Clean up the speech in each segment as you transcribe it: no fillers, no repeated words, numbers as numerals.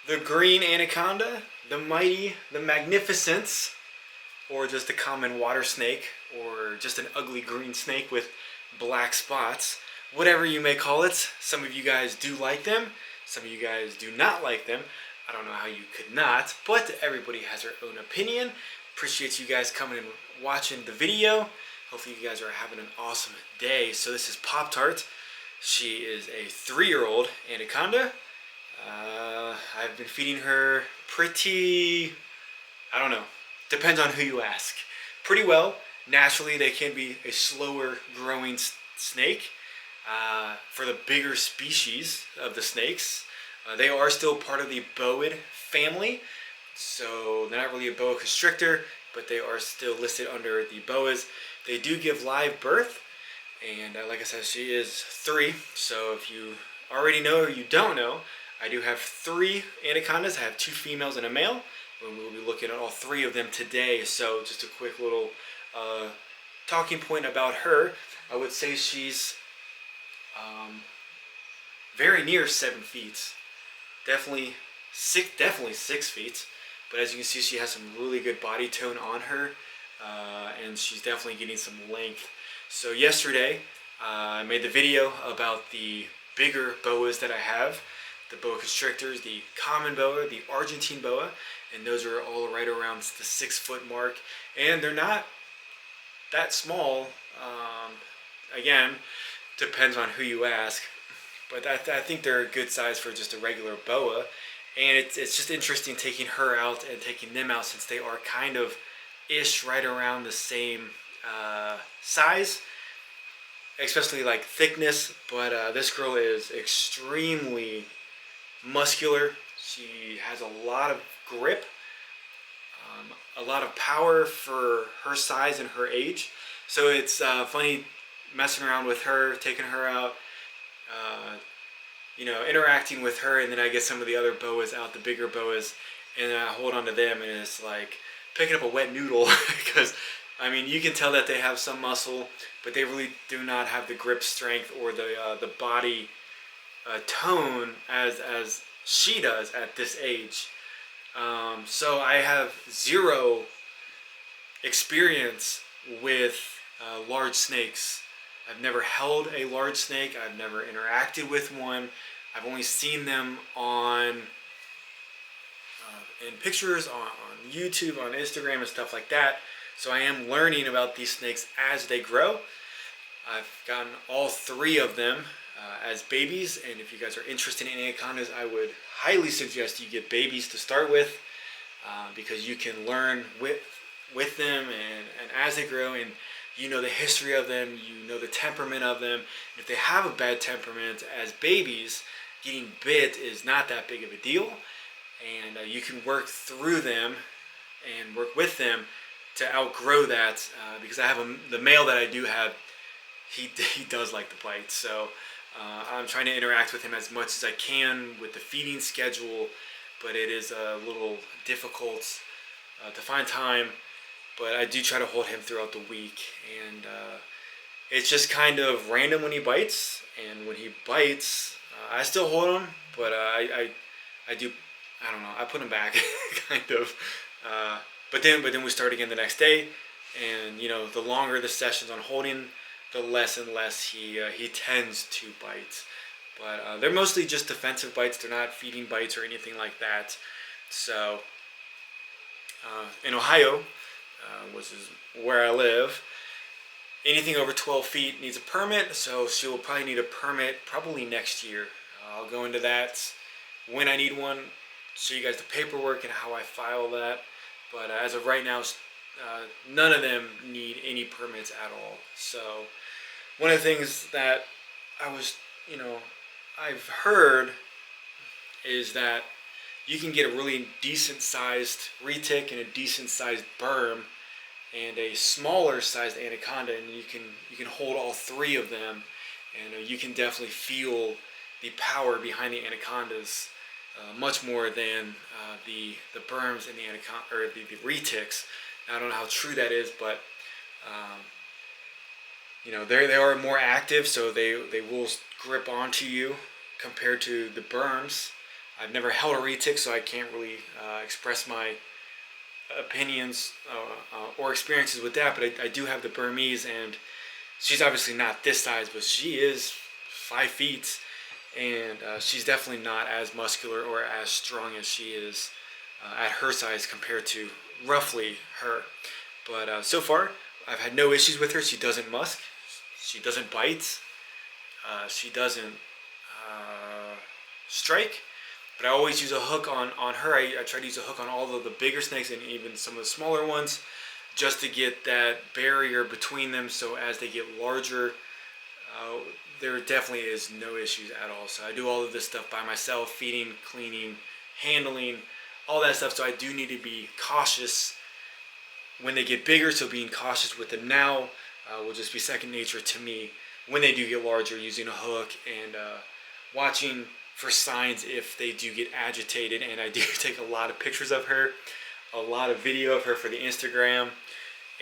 The green anaconda, the mighty, the magnificent, or just a common water snake, or just an ugly green snake with black spots, whatever you may call it. Some of you guys do like them, some of you guys do not like them. I don't know how you could not, but everybody has their own opinion. Appreciate you guys coming and watching the video. Hopefully you guys are having an awesome day. So this is Pop Tart. She is a 3-year-old anaconda. I've been feeding her pretty, I don't know, depends on who you ask, pretty well. Naturally, they can be a slower growing snake. For the bigger species of the snakes, they are still part of the boid family. So they're not really a boa constrictor, but they are still listed under the boas. They do give live birth. And like I said, she is 3. So if you already know or you don't know, I do have 3 anacondas. I have 2 females and a male. And we will be looking at all 3 of them today. So just a quick little talking point about her. I would say she's very near 7 feet. Definitely 6 feet. But as you can see, she has some really good body tone on her. And she's definitely getting some length. So yesterday, I made the video about the bigger boas that I have. The boa constrictors, the common boa, the Argentine boa. And those are all right around the 6-foot mark. And they're not that small. Again, depends on who you ask. But I think they're a good size for just a regular boa. And it's just interesting taking her out and taking them out, since they are kind of ish right around the same size, especially like thickness. But this girl is extremely muscular. She has a lot of grip, a lot of power for her size and her age. So it's funny messing around with her, taking her out, interacting with her, and then I get some of the other boas out, the bigger boas, and I hold on to them, and it's like picking up a wet noodle. Because I mean, you can tell that they have some muscle, but they really do not have the grip strength or the body tone as she does at this age. So I have 0 experience with large snakes. I've never held a large snake. I've never interacted with one. I've only seen them in pictures on YouTube, on Instagram, and stuff like that. So I am learning about these snakes as they grow. I've gotten all 3 of them as babies, and if you guys are interested in anacondas, I would highly suggest you get babies to start with, because you can learn with them and as they grow, and you know the history of them, you know the temperament of them. If they have a bad temperament as babies, getting bit is not that big of a deal, and you can work through them and work with them to outgrow that, because I have the male that I do have, he does like to bite. So I'm trying to interact with him as much as I can with the feeding schedule, but it is a little difficult to find time. But I do try to hold him throughout the week, and it's just kind of random when he bites. And when he bites, I still hold him, but I do, I don't know, I put him back, kind of. But then we start again the next day, and the longer the sessions on holding, the less and less he tends to bite. But they're mostly just defensive bites. They're not feeding bites or anything like that. So in Ohio, which is where I live, anything over 12 feet needs a permit. So she will probably need a permit probably next year. I'll go into that when I need one, show you guys the paperwork and how I file that. But as of right now, none of them need any permits at all. So one of the things that I've heard is that you can get a really decent sized retic and a decent sized berm and a smaller sized anaconda, and you can hold all 3 of them, and you can definitely feel the power behind the anacondas much more than the berms and the anaconda, or the retics. I don't know how true that is, but they are more active, so they will grip onto you compared to the berms. I've never held a retic, so I can't really express my opinions or experiences with that. But I do have the Burmese, and she's obviously not this size, but she is 5 feet, and she's definitely not as muscular or as strong as she is at her size compared to roughly her. But so far, I've had no issues with her. She doesn't musk. She doesn't bite. She doesn't strike. But I always use a hook on her. I try to use a hook on all of the bigger snakes and even some of the smaller ones, just to get that barrier between them, so as they get larger, there definitely is no issues at all. So I do all of this stuff by myself: feeding, cleaning, handling, all that stuff. So I do need to be cautious when they get bigger, so being cautious with them now will just be second nature to me when they do get larger, using a hook and watching for signs if they do get agitated. And I do take a lot of pictures of her, a lot of video of her for the Instagram,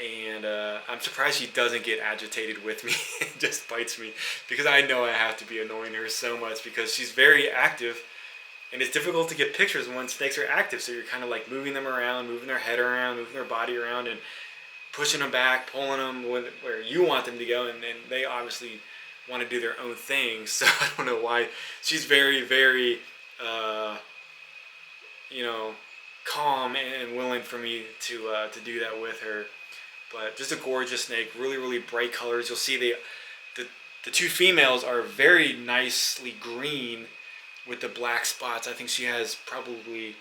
and I'm surprised she doesn't get agitated with me and just bites me, because I know I have to be annoying her so much because she's very active, and it's difficult to get pictures when snakes are active. So you're kind of like moving them around, moving their head around, moving their body around, and pushing them back, pulling them where you want them to go, and then they obviously want to do their own thing. So I don't know why she's very, very, calm and willing for me to do that with her. But just a gorgeous snake, really, really bright colors. You'll see the two females are very nicely green with the black spots. I think she has probably,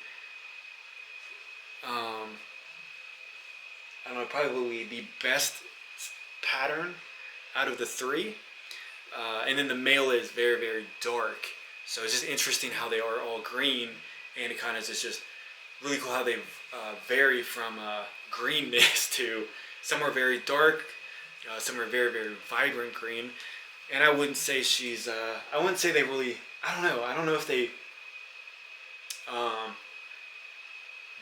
probably the best pattern out of the three. And then the male is very, very dark. So it's just interesting how they are all green. Anacondas is just really cool how they vary from greenness to some are very dark, some are very, very vibrant green. And I wouldn't say she's, I wouldn't say they really, I don't know if they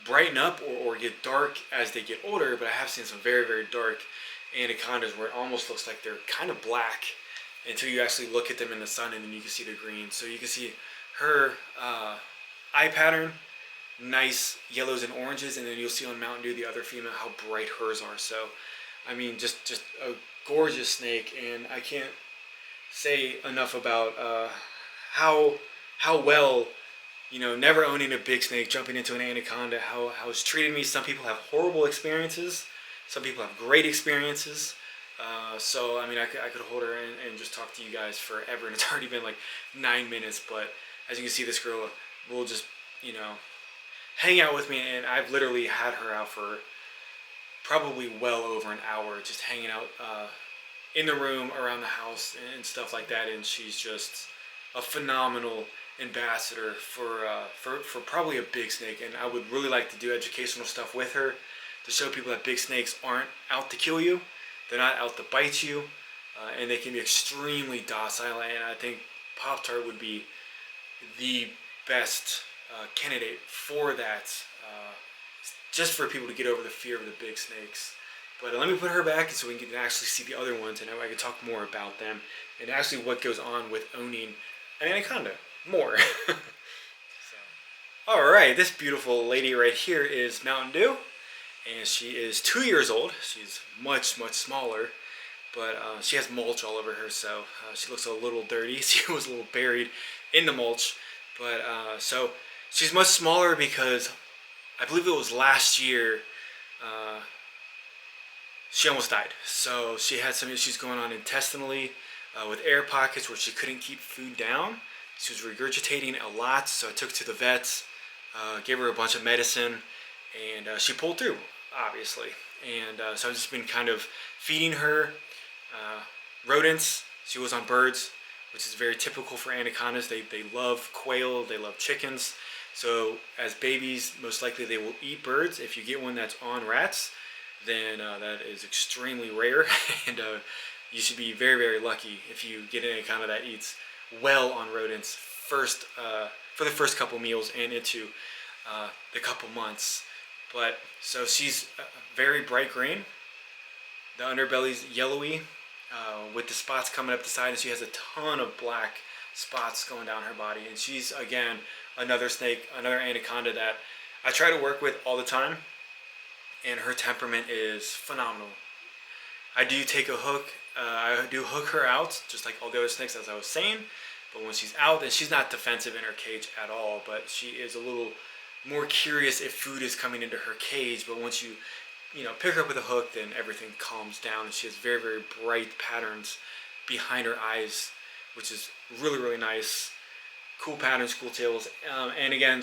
brighten up or get dark as they get older, but I have seen some very, very dark anacondas where it almost looks like they're kind of black until you actually look at them in the sun, and then you can see the green. So you can see her eye pattern, nice yellows and oranges, and then you'll see on Mountain Dew, the other female, how bright hers are. So I mean, just a gorgeous snake, and I can't say enough about how well, never owning a big snake, jumping into an anaconda, how it's treated me. Some people have horrible experiences, some people have great experiences. So I mean, I could hold her and just talk to you guys forever, and it's already been like 9 minutes. But as you can see, this girl will just hang out with me, and I've literally had her out for probably well over an hour, just hanging out in the room, around the house, and stuff like that. And she's just a phenomenal ambassador for probably a big snake. And I would really like to do educational stuff with her to show people that big snakes aren't out to kill you. They're not out to bite you, and they can be extremely docile. And I think Pop-Tart would be the best candidate for that, just for people to get over the fear of the big snakes. But let me put her back so we can actually see the other ones, and I can talk more about them and actually what goes on with owning an anaconda more. Alright, this beautiful lady right here is Mountain Dew, and she is 2 years old. She's much, much smaller, but she has mulch all over her, so she looks a little dirty. She was a little buried in the mulch. But so she's much smaller because I believe it was last year she almost died. So she had some issues going on intestinally with air pockets where she couldn't keep food down. She was regurgitating a lot, so I took her to the vets, gave her a bunch of medicine, and she pulled through, obviously. And so I've just been kind of feeding her rodents. She was on birds, which is very typical for anacondas. They love quail, they love chickens. So as babies, most likely they will eat birds. If you get one that's on rats, then that is extremely rare, and you should be very, very lucky if you get an anaconda that eats well on rodents for the first couple meals and into the couple months. But so she's very bright green. The underbelly's yellowy with the spots coming up the side, and she has a ton of black spots going down her body. And she's, again, another snake, another anaconda that I try to work with all the time, and her temperament is phenomenal. I do take a hook. I do hook her out, just like all the other snakes, as I was saying. But when she's out, and she's not defensive in her cage at all, but she is a little more curious if food is coming into her cage. But once you know, pick her up with a hook, then everything calms down, and she has very, very bright patterns behind her eyes, which is really, really nice. Cool patterns, cool tails, and again,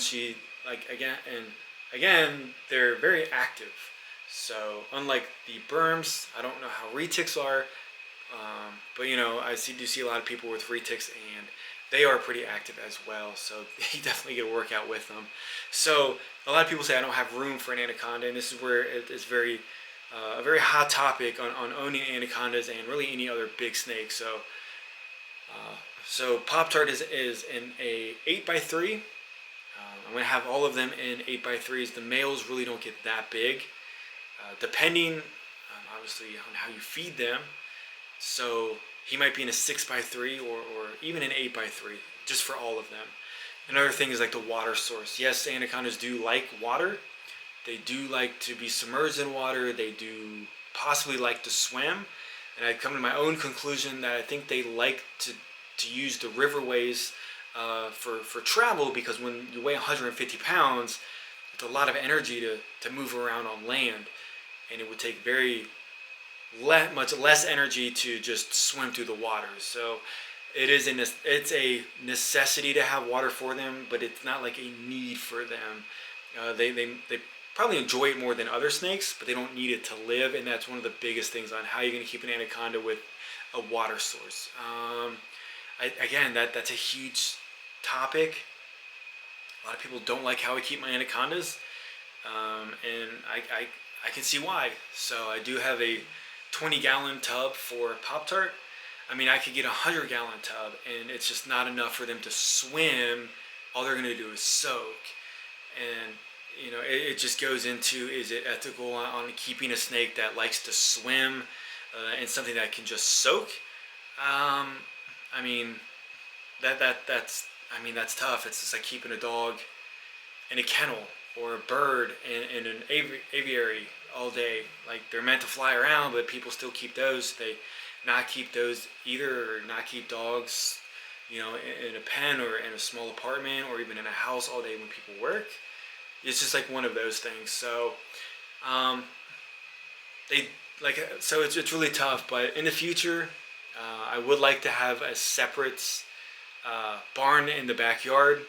they're very active. So unlike the berms, I don't know how retics are, but you know, do see a lot of people with retics, and they are pretty active as well. So you definitely get a workout with them. So a lot of people say I don't have room for an anaconda, and this is where it's a very hot topic on owning anacondas and really any other big snake. So Pop-Tart is in a 8x3. I'm going to have all of them in 8x3s. The males really don't get that big, depending obviously on how you feed them. So he might be in a 6x3 or even an 8x3, just for all of them. Another thing is like the water source. Yes, anacondas do like water. They do like to be submerged in water. They do possibly like to swim. And I've come to my own conclusion that I think they like to use the riverways for travel, because when you weigh 150 pounds, it's a lot of energy to move around on land, and it would take much less energy to just swim through the water. So it's a necessity to have water for them, but it's not like a need for them. They probably enjoy it more than other snakes, but they don't need it to live, and that's one of the biggest things on how you're going to keep an anaconda with a water source. That's a huge topic. A lot of people don't like how I keep my anacondas, and I can see why. So I do have a 20-gallon tub for Pop-Tart. I mean, I could get a 100-gallon tub, and it's just not enough for them to swim. All they're going to do is soak. And you know, it just goes into, is it ethical on keeping a snake that likes to swim and something that can just soak? I mean, that's tough. It's just like keeping a dog in a kennel or a bird in an aviary all day. Like, they're meant to fly around, but people still keep those. They not keep those either, or not keep dogs, you know, in a pen or in a small apartment or even in a house all day when people work. It's just like one of those things. So, it's really tough. But in the future, I would like to have a separate barn in the backyard.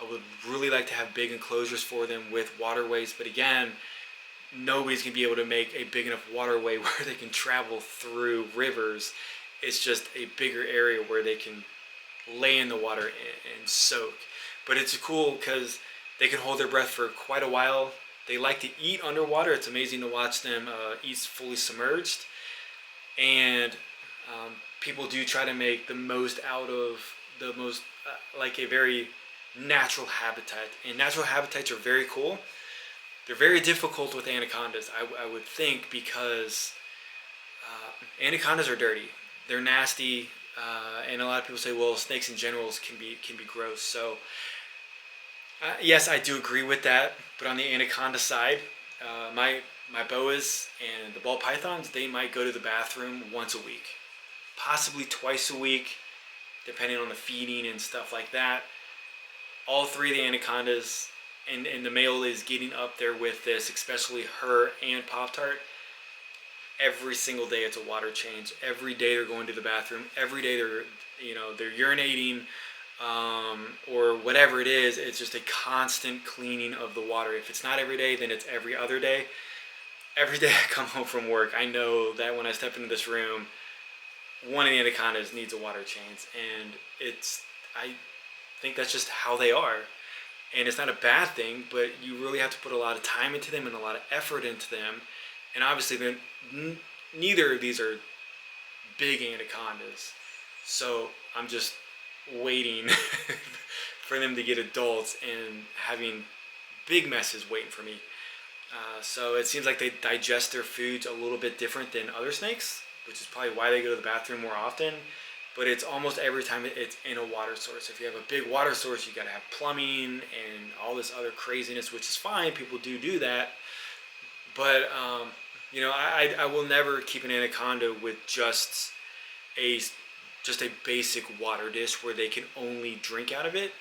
I would really like to have big enclosures for them with waterways. But again, nobody's going to be able to make a big enough waterway where they can travel through rivers. It's just a bigger area where they can lay in the water and soak. But it's cool because they can hold their breath for quite a while. They like to eat underwater. It's amazing to watch them eat fully submerged. And people do try to make the most out of the most, like a very natural habitat. And natural habitats are very cool. They're very difficult with anacondas, I would think, because anacondas are dirty. They're nasty. And a lot of people say, well, snakes in general can be gross. So yes, I do agree with that. But on the anaconda side, my boas and the ball pythons, they might go to the bathroom once a week, possibly twice a week, depending on the feeding and stuff like that. All three of the anacondas, and the male is getting up there with this, especially her and Pop-Tart. Every single day it's a water change. Every day they're going to the bathroom. Every day they're urinating, or whatever it is. It's just a constant cleaning of the water. If it's not every day, then it's every other day. Every day I come home from work, I know that when I step into this room, one of the anacondas needs a water change, and I think that's just how they are. And it's not a bad thing, but you really have to put a lot of time into them and a lot of effort into them. And obviously, neither of these are big anacondas. So I'm just waiting for them to get adults and having big messes waiting for me. So it seems like they digest their foods a little bit different than other snakes, which is probably why they go to the bathroom more often. but it's almost every time it's in a water source. If you have a big water source, you got to have plumbing and all this other craziness, which is fine. People do that, but I will never keep an anaconda with a just a basic water dish where they can only drink out of it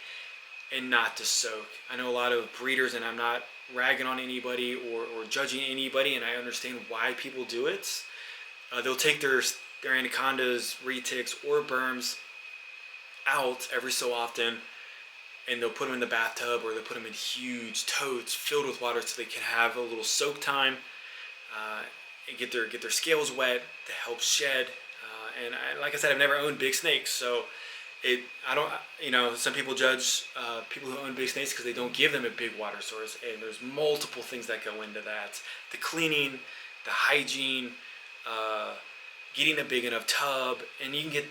and not to soak. I know a lot of breeders, and I'm not ragging on anybody or judging anybody, and I understand why people do it. They'll take their anacondas, retics, or berms out every so often, and they'll put them in the bathtub, or they'll put them in huge totes filled with water so they can have a little soak time and get their scales wet to help shed. Like I said, I've never owned big snakes, so I don't, some people judge people who own big snakes because they don't give them a big water source, and there's multiple things that go into that: the cleaning, the hygiene, getting a big enough tub, and you can get,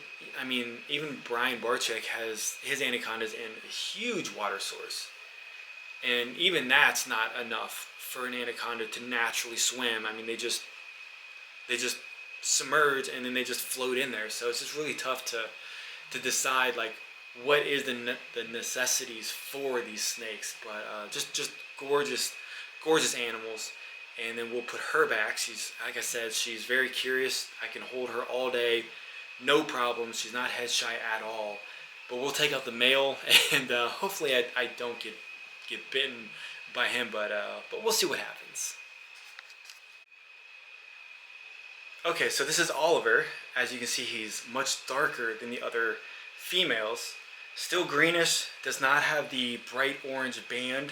even Brian Barczyk has his anacondas in a huge water source, and even that's not enough for an anaconda to naturally swim. They just submerge and then they just float in there. So it's just really tough to decide like what is the necessities for these snakes. But just gorgeous animals. And then we'll put her back. She's, like I said, she's very curious. I can hold her all day, no problem. She's not head shy at all. But we'll take out the male, and hopefully I don't get bitten by him. But we'll see what happens. Okay, so this is Oliver. As you can see, he's much darker than the other females. Still greenish. Does not have the bright orange band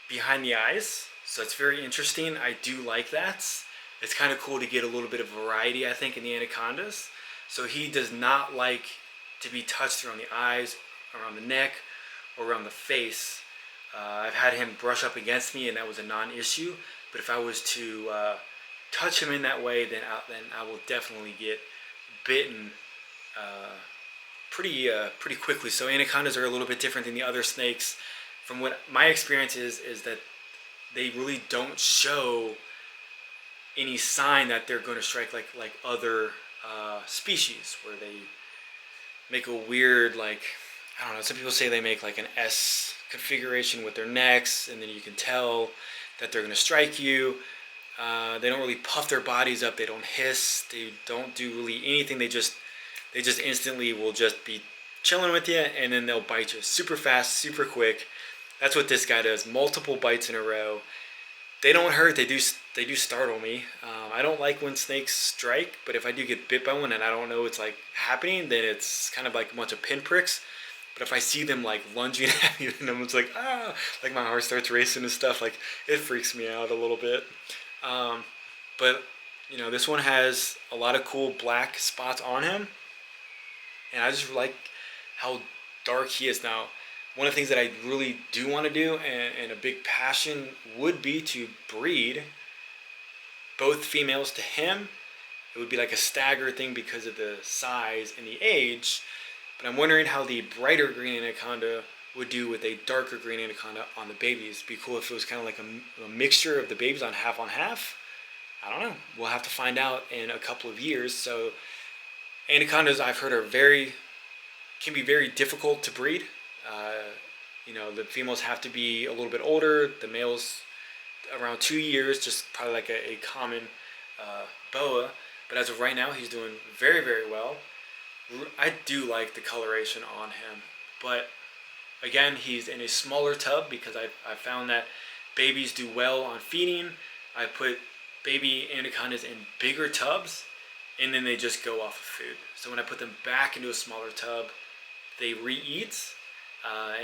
behind the eyes. So it's very interesting. I do like that. It's kind of cool to get a little bit of variety, I think, in the anacondas. So he does not like to be touched around the eyes, around the neck, or around the face. I've had him brush up against me, and that was a non-issue. But if I was to touch him in that way, then I will definitely get bitten pretty quickly. So anacondas are a little bit different than the other snakes. From what my experience is that they really don't show any sign that they're going to strike like other species, where they make a weird, like, I don't know, some people say they make like an S configuration with their necks, and then you can tell that they're going to strike you. They don't really puff their bodies up. They don't hiss. They don't do really anything. They just instantly will just be chilling with you, and then they'll bite you super fast, super quick. That's what this guy does. Multiple bites in a row. They don't hurt. They do startle me. I don't like when snakes strike, but if I do get bit by one and I don't know what's like happening, then it's kind of like a bunch of pinpricks. But if I see them like lunging at me, and I'm just like, like my heart starts racing and stuff, like it freaks me out a little bit. But this one has a lot of cool black spots on him, and I just like how dark he is. Now, one of the things that I really do want to do, and a big passion would be to breed both females to him. It would be like a stagger thing because of the size and the age. But I'm wondering how the brighter green anaconda would do with a darker green anaconda on the babies. It'd be cool if it was kind of like a mixture of the babies on half. I don't know. We'll have to find out in a couple of years. So anacondas, I've heard, can be very difficult to breed. The females have to be a little bit older. The males around 2 years, just probably like a common boa. But as of right now, he's doing very, very well. I do like the coloration on him, but again, he's in a smaller tub because I found that babies do well on feeding. I put baby anacondas in bigger tubs, and then they just go off of food. So when I put them back into a smaller tub, they re-eat,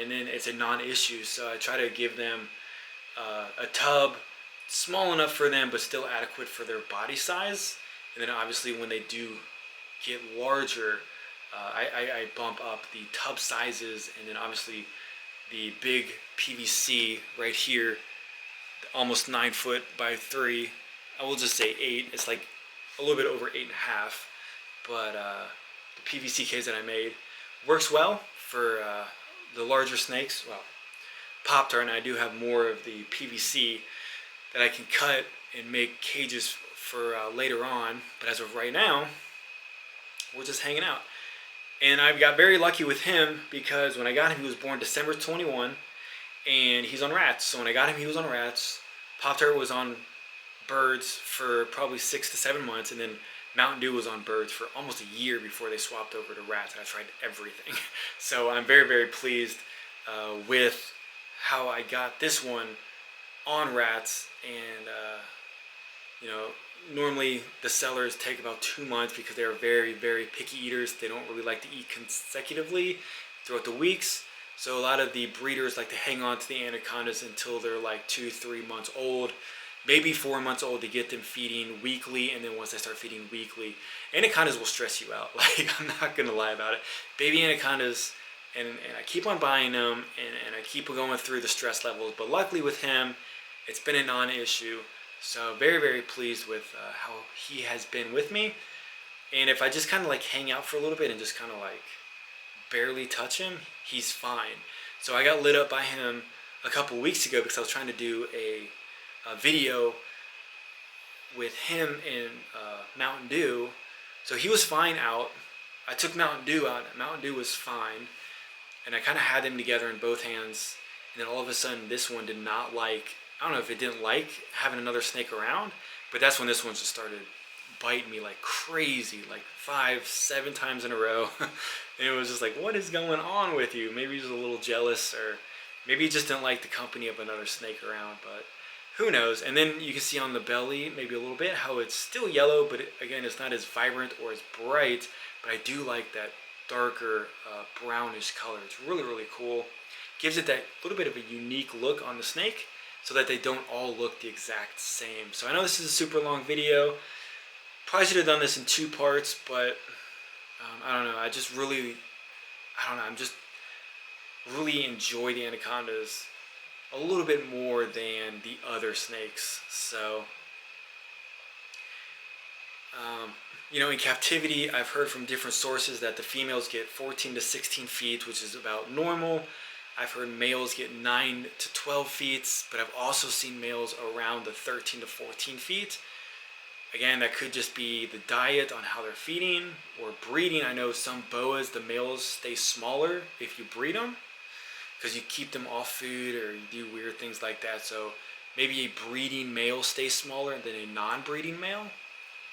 and then it's a non-issue. So I try to give them a tub small enough for them, but still adequate for their body size. And then obviously when they do get larger, I bump up the tub sizes, and then obviously the big PVC right here, almost 9 foot by 3. I will just say 8. It's like a little bit over 8.5. But the PVC case that I made works well for the larger snakes. Well, Pop-Tart, and I do have more of the PVC that I can cut and make cages for later on. But as of right now, we're just hanging out. And I got very lucky with him because when I got him, he was born December 21, and he's on rats. So when I got him, he was on rats. Pop-Tart was on birds for probably 6 to 7 months, and then Mountain Dew was on birds for almost a year before they swapped over to rats. I tried everything. So I'm very, very pleased with how I got this one on rats. And you know, normally the sellers take about 2 months because they are very, very picky eaters. They don't really like to eat consecutively throughout the weeks. So a lot of the breeders like to hang on to the anacondas until they're like 2-3 months old, maybe 4 months old, to get them feeding weekly. And then once they start feeding weekly, anacondas will stress you out. Like, I'm not gonna lie about it. Baby anacondas, and I keep on buying them, and I keep going through the stress levels. But luckily with him, it's been a non-issue. So very, very pleased with how he has been with me. And if I just kind of like hang out for a little bit and just kind of like barely touch him, he's fine. So I got lit up by him a couple weeks ago because I was trying to do a video with him and Mountain Dew. So he was fine out. I took Mountain Dew out. Mountain Dew was fine. And I kind of had them together in both hands. And then all of a sudden this one did not like, I don't know if it didn't like having another snake around, but that's when this one just started biting me like crazy, like 5-7 times in a row. And it was just like, what is going on with you? Maybe he's a little jealous, or maybe he just didn't like the company of another snake around, but who knows. And then you can see on the belly, maybe a little bit, how it's still yellow, but again, it's not as vibrant or as bright, but I do like that darker brownish color. It's really, really cool. Gives it that little bit of a unique look on the snake, so that they don't all look the exact same. So I know this is a super long video. Probably should have done this in 2 parts, but I don't know. I'm just really enjoy the anacondas a little bit more than the other snakes. So, you know, in captivity, I've heard from different sources that the females get 14 to 16 feet, which is about normal. I've heard males get 9 to 12 feet, but I've also seen males around the 13 to 14 feet. Again, that could just be the diet on how they're feeding or breeding. I know some boas, the males stay smaller if you breed them because you keep them off food or you do weird things like that. So maybe a breeding male stays smaller than a non-breeding male.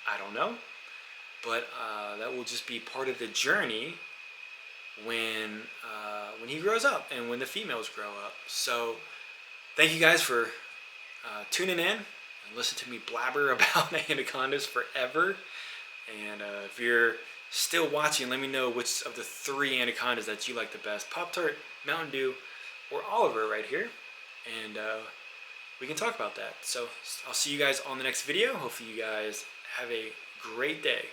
I don't know. But that will just be part of the journey when he grows up and when the females grow up. So thank you guys for tuning in and listening to me blabber about anacondas forever. And if you're still watching, let me know which of the 3 anacondas that you like the best: Pop-Tart, Mountain Dew, or Oliver right here. And we can talk about that. So I'll see you guys on the next video. Hopefully you guys have a great day.